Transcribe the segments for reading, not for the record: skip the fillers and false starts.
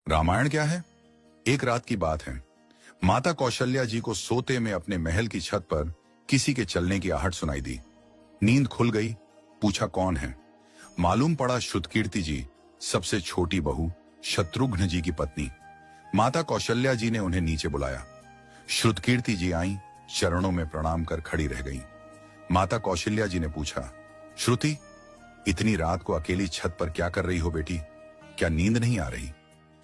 रामायण क्या है? एक रात की बात है। माता कौशल्या जी को सोते में अपने महल की छत पर किसी के चलने की आहट सुनाई दी। नींद खुल गई। पूछा कौन है? मालूम पड़ा श्रुतकीर्ति जी, सबसे छोटी बहू, शत्रुघ्न जी की पत्नी। माता कौशल्या जी ने उन्हें नीचे बुलाया। श्रुतकीर्ति जी आई, चरणों में प्रणाम कर खड़ी रह गईं। माता कौशल्या जी ने पूछा, श्रुति, इतनी रात को अकेली छत पर क्या कर रही हो बेटी? क्या नींद नहीं आ रही?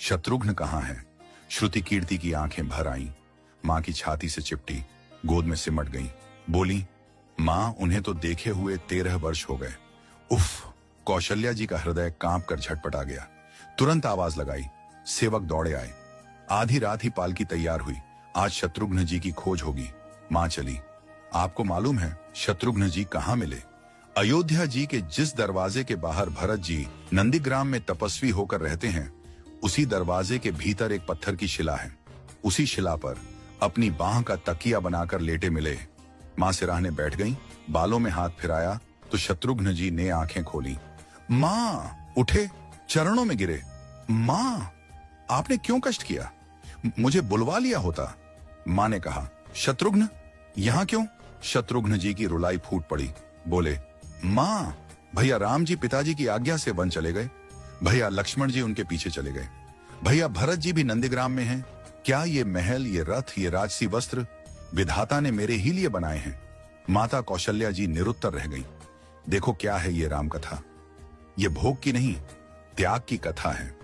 शत्रुघ्न कहाँ है? श्रुति कीर्ति की आंखें भर आईं, मां की छाती से चिपटी, गोद में सिमट गईं। बोली, मां, उन्हें तो देखे हुए 13 वर्ष हो गए। उफ! कौशल्या जी का हृदय कांप कर झटपटा गया। तुरंत आवाज लगाई। सेवक दौड़े आए। आधी रात ही पालकी तैयार हुई। आज शत्रुघ्न जी की खोज होगी। मां चली। आपको मालूम है शत्रुघ्न जी कहाँ मिले? अयोध्या जी के जिस दरवाजे के बाहर भरत जी नंदीग्राम में तपस्वी होकर रहते हैं, उसी दरवाजे के भीतर एक पत्थर की शिला है। उसी शिला पर अपनी बाह का तकिया बनाकर लेटे मिले। मां सिराहने बैठ गईं, बालों में हाथ फिराया तो शत्रुघ्न जी ने आंखें खोली। मां! उठे, चरणों में गिरे। मां, आपने क्यों कष्ट किया? मुझे बुलवा लिया होता। मां ने कहा, शत्रुघ्न यहां क्यों? शत्रुघ्न जी की रुलाई फूट पड़ी। बोले, मां, भैया राम जी पिताजी की आज्ञा से वन चले गए। भैया लक्ष्मण जी उनके पीछे चले गए। भैया भरत जी भी नंदीग्राम में हैं। क्या ये महल, ये रथ, ये राजसी वस्त्र विधाता ने मेरे ही लिए बनाए हैं? माता कौशल्या जी निरुत्तर रह गई। देखो क्या है ये राम कथा। ये भोग की नहीं, त्याग की कथा है।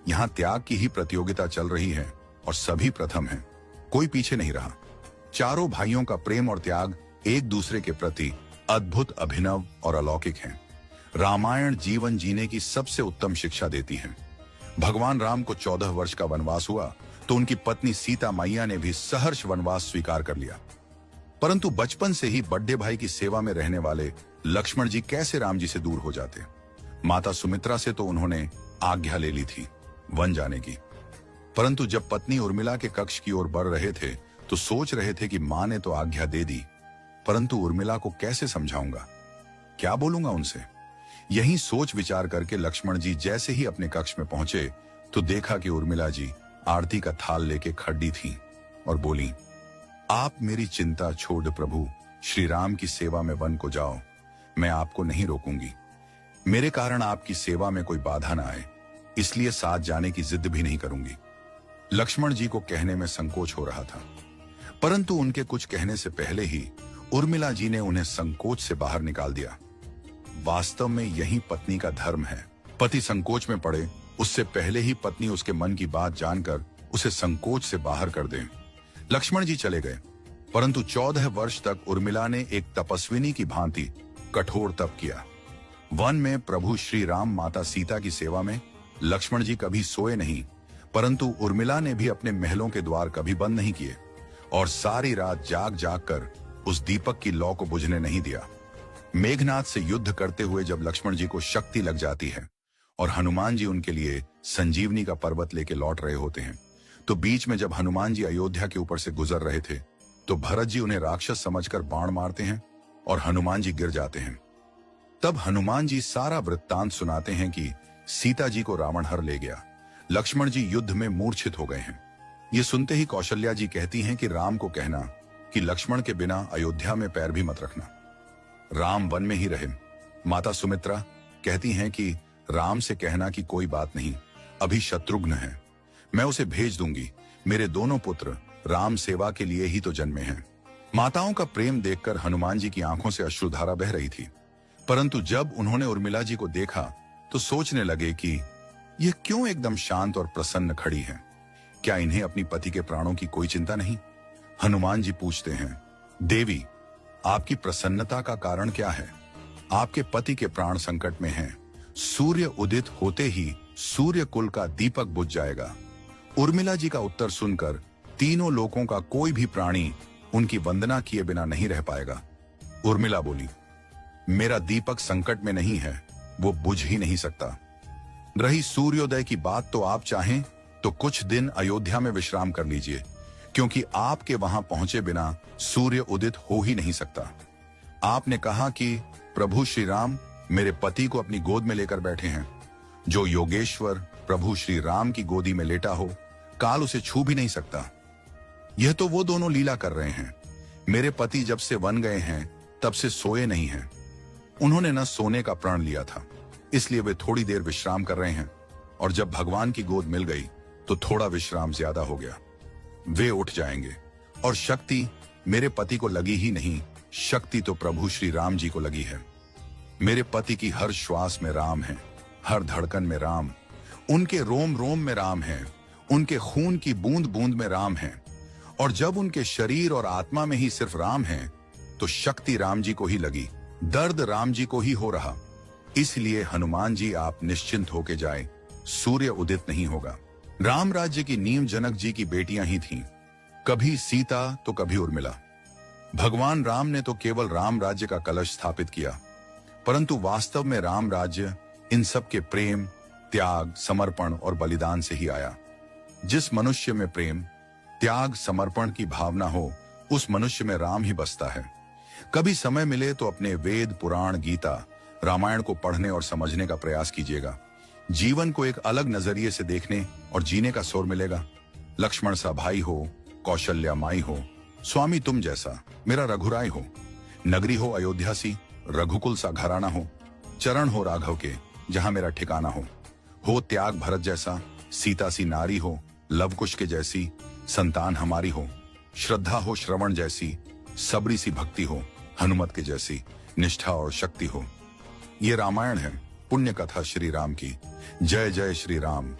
यहाँ त्याग की ही प्रतियोगिता चल रही है और सभी प्रथम हैं। कोई पीछे नहीं रहा। चारों भाइयों का प्रेम और त्याग एक दूसरे के प्रति अद्भुत, अभिनव और अलौकिक है। रामायण जीवन जीने की सबसे उत्तम शिक्षा देती है। भगवान राम को 14 वर्ष का वनवास हुआ तो उनकी पत्नी सीता मैया ने भी सहर्ष वनवास स्वीकार कर लिया। परंतु बचपन से ही बड़े भाई की सेवा में रहने वाले लक्ष्मण जी कैसे राम जी से दूर हो जाते? माता सुमित्रा से तो उन्होंने आज्ञा ले ली थी वन जाने की, परंतु जब पत्नी उर्मिला के कक्ष की ओर बढ़ रहे थे तो सोच रहे थे कि मां ने तो आज्ञा दे दी, परंतु उर्मिला को कैसे समझाऊंगा, क्या बोलूंगा उनसे? यही सोच विचार करके लक्ष्मण जी जैसे ही अपने कक्ष में पहुंचे तो देखा कि उर्मिला जी आरती का थाल लेके खड़ी थी और बोली, आप मेरी चिंता छोड़ प्रभु, श्री राम की सेवा में वन को जाओ। मैं आपको नहीं रोकूंगी। मेरे कारण आपकी सेवा में कोई बाधा ना आए, इसलिए साथ जाने की जिद भी नहीं करूंगी। लक्ष्मण जी को कहने में संकोच हो रहा था, परंतु उनके कुछ कहने से पहले ही उर्मिला जी ने उन्हें संकोच से बाहर निकाल दिया। वास्तव में यही पत्नी का धर्म है। पति संकोच में पड़े उससे पहले ही पत्नी उसके मन की बात जानकर उसे संकोच से बाहर कर दे। लक्ष्मण जी चले गए, परंतु 14 वर्ष तक उर्मिला ने एक तपस्विनी की भांति कठोर तप किया। वन में प्रभु श्री राम माता सीता की सेवा में लक्ष्मण जी कभी सोए नहीं, परंतु उर्मिला ने भी अपने महलों के द्वार कभी बंद नहीं किए और सारी रात जाग जाग कर उस दीपक की लौ को बुझने नहीं दिया। मेघनाथ से युद्ध करते हुए जब लक्ष्मण जी को शक्ति लग जाती है और हनुमान जी उनके लिए संजीवनी का पर्वत लेके लौट रहे होते हैं, तो बीच में जब हनुमान जी अयोध्या के ऊपर से गुजर रहे थे तो भरत जी उन्हें राक्षस समझकर बाण मारते हैं और हनुमान जी गिर जाते हैं। तब हनुमान जी सारा वृत्तांत सुनाते हैं कि सीता जी को रावण हर ले गया, लक्ष्मण जी युद्ध में मूर्छित हो गए हैं। ये सुनते ही कौशल्या जी कहती हैं कि राम को कहना कि लक्ष्मण के बिना अयोध्या में पैर भी मत रखना, राम वन में ही रहे। माता सुमित्रा कहती हैं कि राम से कहना कि कोई बात नहीं, अभी शत्रुघ्न है, मैं उसे भेज दूंगी। मेरे दोनों पुत्र राम सेवा के लिए ही तो जन्मे हैं। माताओं का प्रेम देखकर हनुमान जी की आंखों से अश्रुधारा बह रही थी, परंतु जब उन्होंने उर्मिला जी को देखा तो सोचने लगे कि ये क्यों एकदम शांत और प्रसन्न खड़ी है? क्या इन्हें अपनी पति के प्राणों की कोई चिंता नहीं? हनुमान जी पूछते हैं, देवी, आपकी प्रसन्नता का कारण क्या है? आपके पति के प्राण संकट में हैं। सूर्य उदित होते ही सूर्य कुल का दीपक बुझ जाएगा। उर्मिला जी का उत्तर सुनकर तीनों लोकों का कोई भी प्राणी उनकी वंदना किए बिना नहीं रह पाएगा। उर्मिला बोली, मेरा दीपक संकट में नहीं है, वो बुझ ही नहीं सकता। रही सूर्योदय की बात, तो आप चाहें तो कुछ दिन अयोध्या में विश्राम कर लीजिए, क्योंकि आपके वहां पहुंचे बिना सूर्य उदित हो ही नहीं सकता। आपने कहा कि प्रभु श्री राम मेरे पति को अपनी गोद में लेकर बैठे हैं। जो योगेश्वर प्रभु श्री राम की गोदी में लेटा हो, काल उसे छू भी नहीं सकता। यह तो वो दोनों लीला कर रहे हैं। मेरे पति जब से वन गए हैं तब से सोए नहीं हैं। उन्होंने न सोने का प्रण लिया था, इसलिए वे थोड़ी देर विश्राम कर रहे हैं, और जब भगवान की गोद मिल गई तो थोड़ा विश्राम ज्यादा हो गया। वे उठ जाएंगे। और शक्ति मेरे पति को लगी ही नहीं, शक्ति तो प्रभु श्री राम जी को लगी है। मेरे पति की हर श्वास में राम है, हर धड़कन में राम, उनके रोम रोम में राम है, उनके खून की बूंद बूंद में राम है। और जब उनके शरीर और आत्मा में ही सिर्फ राम है तो शक्ति राम जी को ही लगी, दर्द राम जी को ही हो रहा। इसलिए हनुमान जी आप निश्चिंत होके जाए, सूर्य उदित नहीं होगा। राम राज्य की नींव जनक जी की बेटियां ही थीं, कभी सीता तो कभी उर्मिला। भगवान राम ने तो केवल राम राज्य का कलश स्थापित किया, परंतु वास्तव में राम राज्य इन सब के प्रेम, त्याग, समर्पण और बलिदान से ही आया। जिस मनुष्य में प्रेम, त्याग, समर्पण की भावना हो, उस मनुष्य में राम ही बसता है। कभी समय मिले तो अपने वेद, पुराण, गीता, रामायण को पढ़ने और समझने का प्रयास कीजिएगा। जीवन को एक अलग नजरिए से देखने और जीने का सुर मिलेगा। लक्ष्मण सा भाई हो, कौशल्या माई हो, स्वामी तुम जैसा मेरा रघुराय हो, नगरी हो अयोध्या सी, रघुकुल सा घराना हो, चरण हो राघव के जहां मेरा ठिकाना हो त्याग भरत जैसा, सीता सी नारी हो, लवकुश के जैसी संतान हमारी हो, श्रद्धा हो श्रवण जैसी, सबरी सी भक्ति हो, हनुमत के जैसी निष्ठा और शक्ति हो। ये रामायण है, पुण्य कथा श्री राम की। जय जय श्री राम।